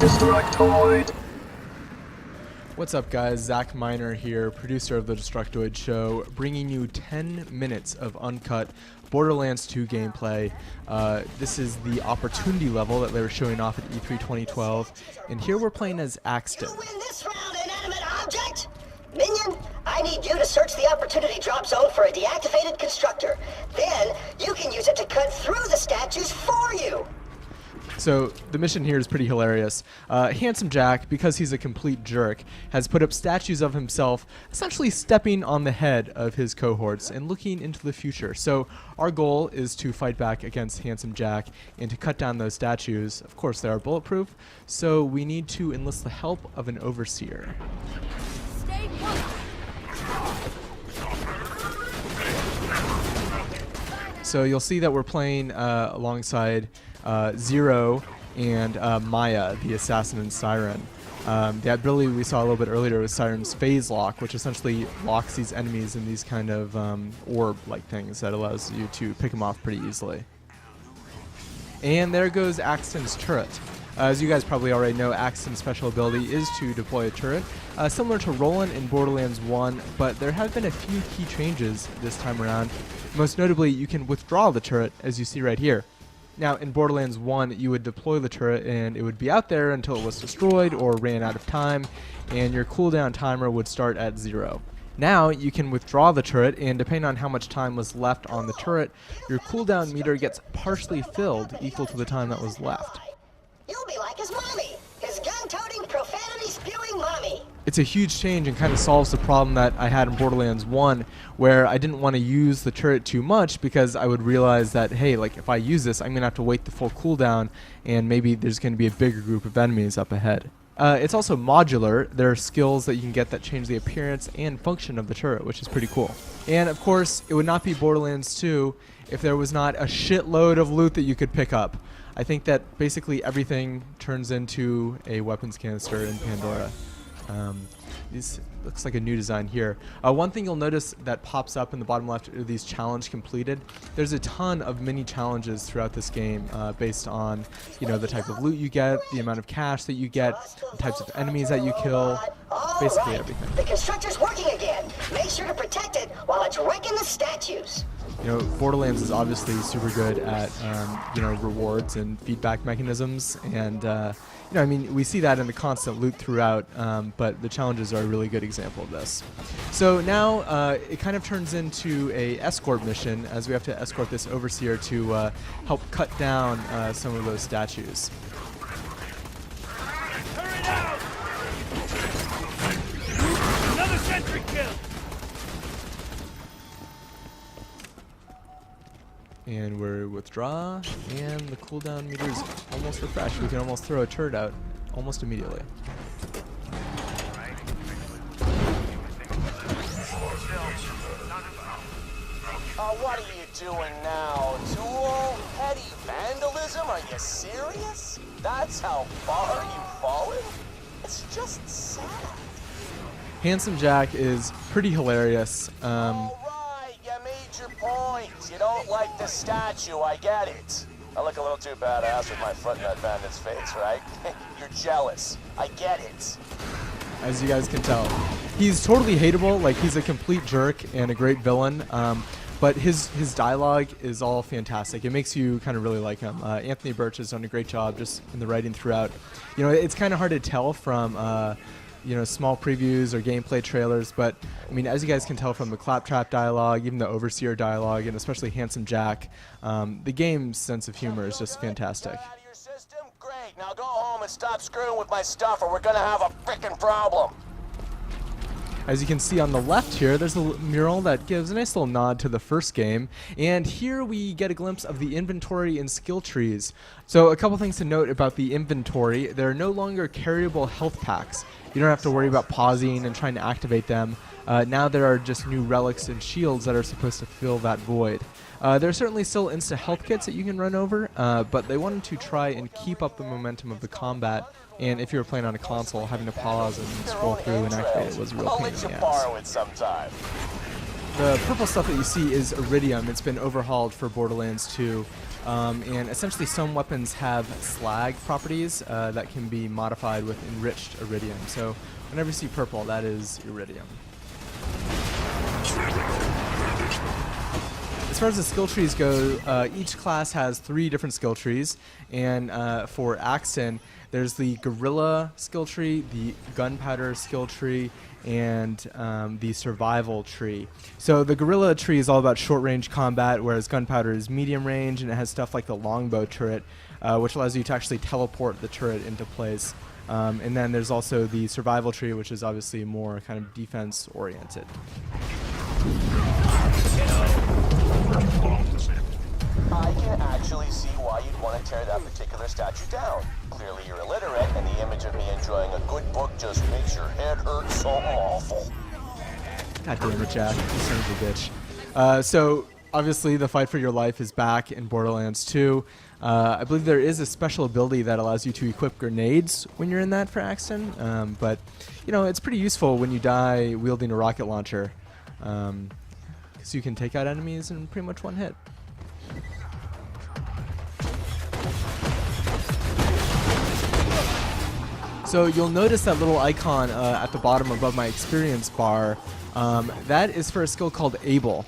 Destructoid. What's up, guys? Zach Miner here, producer of the Destructoid Show, bringing you 10 minutes of uncut Borderlands 2 gameplay. This is the opportunity level that they were showing off at E3 2012, and here we're playing as AXTON. You win this round, inanimate object! Minion, I need you to search the opportunity drop zone for a deactivated constructor. Then, you can use it to cut through the statues for you! So the mission here is pretty hilarious. Handsome Jack, because he's a complete jerk, has put up statues of himself essentially stepping on the head of his cohorts and looking into the future. So our goal is to fight back against Handsome Jack and to cut down those statues. Of course, they are bulletproof, so we need to enlist the help of an overseer. Stay put. So you'll see that we're playing alongside Zero and Maya, the assassin and Siren. The ability we saw a little bit earlier was Siren's phase lock, which essentially locks these enemies in these kind of orb-like things that allows you to pick them off pretty easily. And there goes AXTON's turret. As you guys probably already know, AXTON's special ability is to deploy a turret, similar to Roland in Borderlands 1, but there have been a few key changes this time around. Most notably, you can withdraw the turret, as you see right here. Now, in Borderlands 1, you would deploy the turret and it would be out there until it was destroyed or ran out of time, and your cooldown timer would start at 0. Now, you can withdraw the turret, and depending on how much time was left on the turret, your cooldown meter gets partially filled, equal to the time that was left. You'll be like his mommy, his gun-toting, profanity-spewing mommy. It's a huge change and kind of solves the problem that I had in Borderlands 1, where I didn't want to use the turret too much because I would realize that, hey, like if I use this, I'm going to have to wait the full cooldown, and maybe there's going to be a bigger group of enemies up ahead. It's also modular. There are skills that you can get that change the appearance and function of the turret, which is pretty cool. And of course, it would not be Borderlands 2 if there was not a shitload of loot that you could pick up. I think that basically everything turns into a weapons canister in Pandora. This looks like a new design here. One thing you'll notice that pops up in the bottom left are these challenge completed. There's a ton of mini challenges throughout this game based on, you know, the type of loot you get, the amount of cash that you get, the types of enemies that you kill, basically everything. The constructor's working again. Make sure to protect it while it's wrecking the statues. You know, Borderlands is obviously super good at, you know, rewards and feedback mechanisms, and you know, I mean, we see that in the constant loot throughout, but the challenges are a really good example of this. So now it kind of turns into a escort mission, as we have to escort this overseer to help cut down some of those statues. Hurry out! Another sentry kill! And we're withdraw, and the cooldown meter is almost refreshed. We can almost throw a turret out almost immediately. What are you doing now, Tool? Petty vandalism? Are you serious? That's how far you've fallen? It's just sad. Handsome Jack is pretty hilarious. Alright, you made your point. You don't like the statue, I get it. I look a little too badass with my foot in that bandit's face, right? You're jealous. I get it. As you guys can tell, he's totally hateable. Like, he's a complete jerk and a great villain. But his dialogue is all fantastic. It makes you kind of really like him. Anthony Birch has done a great job just in the writing throughout. You know, it's kind of hard to tell from you know, small previews or gameplay trailers, but I mean, as you guys can tell from the Claptrap dialogue, even the Overseer dialogue, and especially Handsome Jack, the game's sense of humor is just fantastic. Out of your system? Great. Now go home and stop screwing with my stuff, or we're gonna have a frickin' problem. As you can see on the left here, there's a mural that gives a nice little nod to the first game, and here we get a glimpse of the inventory and skill trees. So a couple things to note about the inventory. There are no longer carryable health packs. You don't have to worry about pausing and trying to activate them. Now there are just new relics and shields that are supposed to fill that void. There are certainly still insta health kits that you can run over, but they wanted to try and keep up the momentum of the combat. And if you were playing on a console, having to pause and scroll through and activate it was a real pain in the ass. Borrow it sometime. The purple stuff that you see is Iridium. It's been overhauled for Borderlands 2. And essentially some weapons have slag properties that can be modified with enriched iridium. So whenever you see purple, that is iridium. As far as the skill trees go, each class has 3 different skill trees, and for AXTON, there's the Guerrilla skill tree, the Gunpowder skill tree, and the Survival tree. So the Guerrilla tree is all about short-range combat, whereas Gunpowder is medium range, and it has stuff like the longbow turret, which allows you to actually teleport the turret into place. And then there's also the Survival tree, which is obviously more kind of defense-oriented. I can actually see why you'd want to tear that particular statue down. Clearly you're illiterate, and the image of me enjoying a good book just makes your head hurt so awful. God damn it, Jack. You son of a bitch. So, obviously, the fight for your life is back in Borderlands 2. I believe there is a special ability that allows you to equip grenades when you're in that for AXTON. But, you know, it's pretty useful when you die wielding a rocket launcher. Because you can take out enemies in pretty much one hit. So you'll notice that little icon at the bottom above my experience bar. That is for a skill called Able.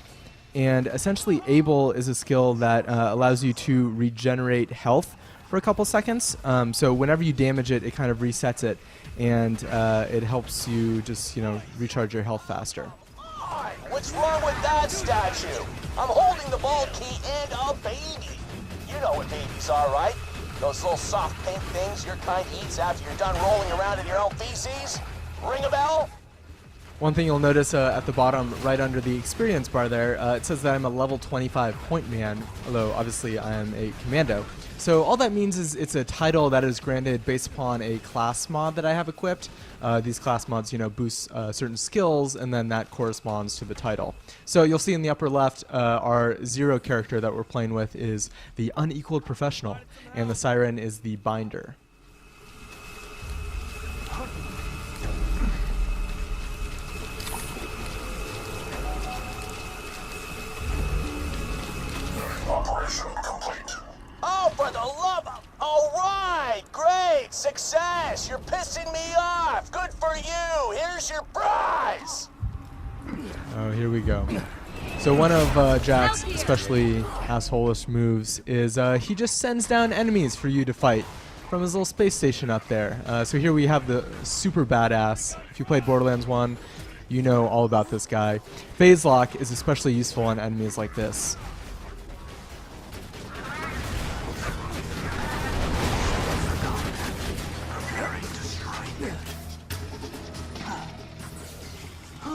And essentially Able is a skill that allows you to regenerate health for a couple seconds. So whenever you damage it, it kind of resets it. And it helps you just, you know, recharge your health faster. What's wrong with that statue? I'm holding the ball key and a baby. You know what babies are, right? Those little soft pink things your kind eats after you're done rolling around in your own feces? Ring a bell? One thing you'll notice at the bottom, right under the experience bar there, it says that I'm a level 25 point man, although obviously I am a commando. So all that means is it's a title that is granted based upon a class mod that I have equipped. These class mods, you know, boost certain skills, and then that corresponds to the title. So you'll see in the upper left, our 0 character that we're playing with is the Unequaled Professional, and the Siren is the Binder. Operation complete. Oh, for the love of... All right, great, success. You're pissing me off. Good for you. Here's your prize. Oh, here we go. So one of Jack's especially asshole-ish moves is he just sends down enemies for you to fight from his little space station up there. So here we have the super badass. If you played Borderlands 1, you know all about this guy. Phase lock is especially useful on enemies like this.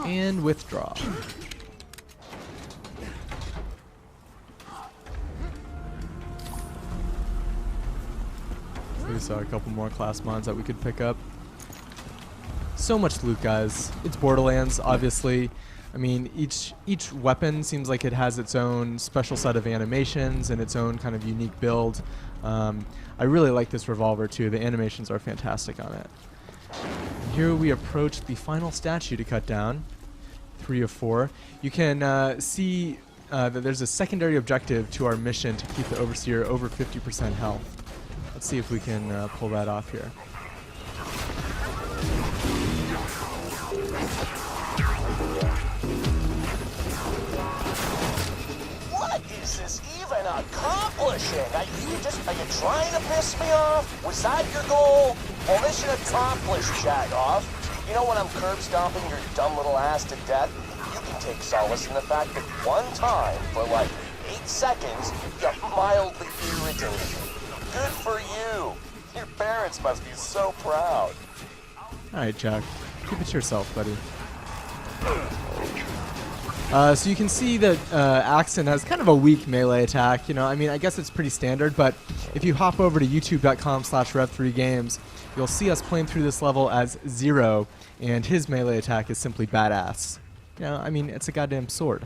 And withdraw. We saw a couple more class mods that we could pick up. So much loot, guys. It's Borderlands, obviously. I mean, each weapon seems like it has its own special set of animations and its own kind of unique build. I really like this revolver too. The animations are fantastic on it. Here we approach the final statue to cut down. 3 of 4. You can see that there's a secondary objective to our mission to keep the Overseer over 50% health. Let's see if we can pull that off here. What is this even accomplishing? Are you trying to piss me off? Was that your goal? Well, mission accomplished, Jagoff. You know when I'm curb stomping your dumb little ass to death? You can take solace in the fact that one time, for like 8 seconds, you mildly irritated me. Good for you. Your parents must be so proud. Alright, Jack. Keep it to yourself, buddy. So you can see that AXTON has kind of a weak melee attack. You know, I mean, I guess it's pretty standard, but if you hop over to youtube.com/rev3games, you'll see us playing through this level as 0, and his melee attack is simply badass. You know, I mean, it's a goddamn sword.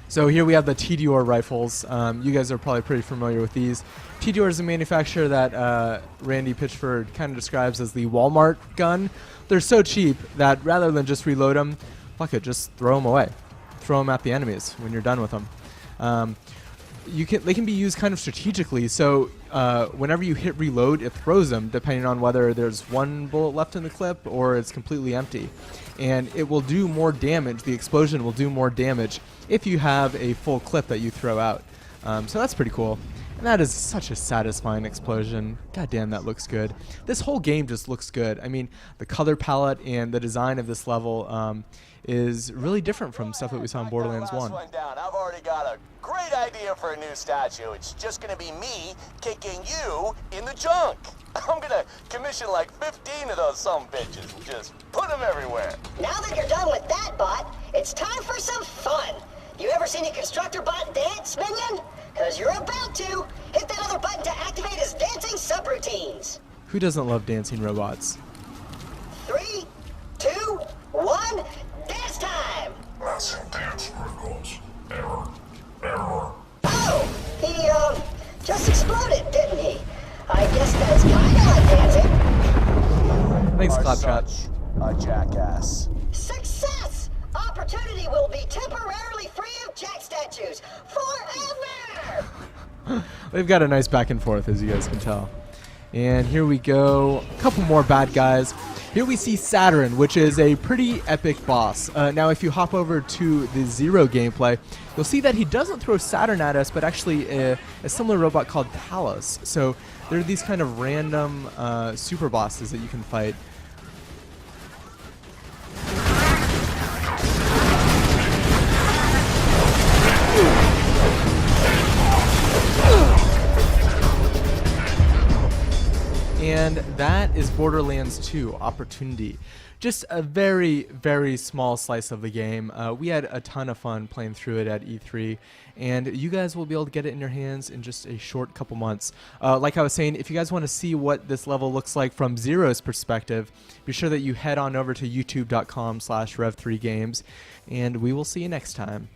So here we have the TDR rifles. You guys are probably pretty familiar with these. TDR is a manufacturer that Randy Pitchford kind of describes as the Walmart gun. They're so cheap that rather than just reload them, fuck it, just throw them away. Throw them at the enemies when you're done with them. they can be used kind of strategically. So whenever you hit reload, it throws them depending on whether there's one bullet left in the clip or it's completely empty. And it will do more damage. The explosion will do more damage if you have a full clip that you throw out. So that's pretty cool. And that is such a satisfying explosion. God damn, that looks good. This whole game just looks good. I mean, the color palette and the design of this level is really different from stuff that we saw in Borderlands 1. I've already got a great idea for a new statue. It's just gonna be me kicking you in the junk. I'm gonna commission like 15 of those bitches and just put them everywhere. Now that you're done with that bot, it's time for some fun. You ever seen a constructor bot dance, Minion? Because you're about to. Hit that other button to activate his dancing subroutines. Who doesn't love dancing robots? 3, 2, 1, dance time! Massive dance circles. Error. Error. Oh, he, just exploded, didn't he? I guess that's kinda like dancing. Thanks, Are Claptrap. such a jackass. Success! Opportunity will be temporarily free of jack statues forever! They've got a nice back and forth, as you guys can tell. And here we go. A couple more bad guys. Here we see Saturn, which is a pretty epic boss. Now, if you hop over to the Zero gameplay, you'll see that he doesn't throw Saturn at us, but actually a similar robot called Talos. So there are these kind of random super bosses that you can fight. And that is Borderlands 2 Opportunity. Just a very, very small slice of the game. We had a ton of fun playing through it at E3, and you guys will be able to get it in your hands in just a short couple months. Like I was saying, if you guys want to see what this level looks like from Zero's perspective, be sure that you head on over to youtube.com/rev3games, and we will see you next time.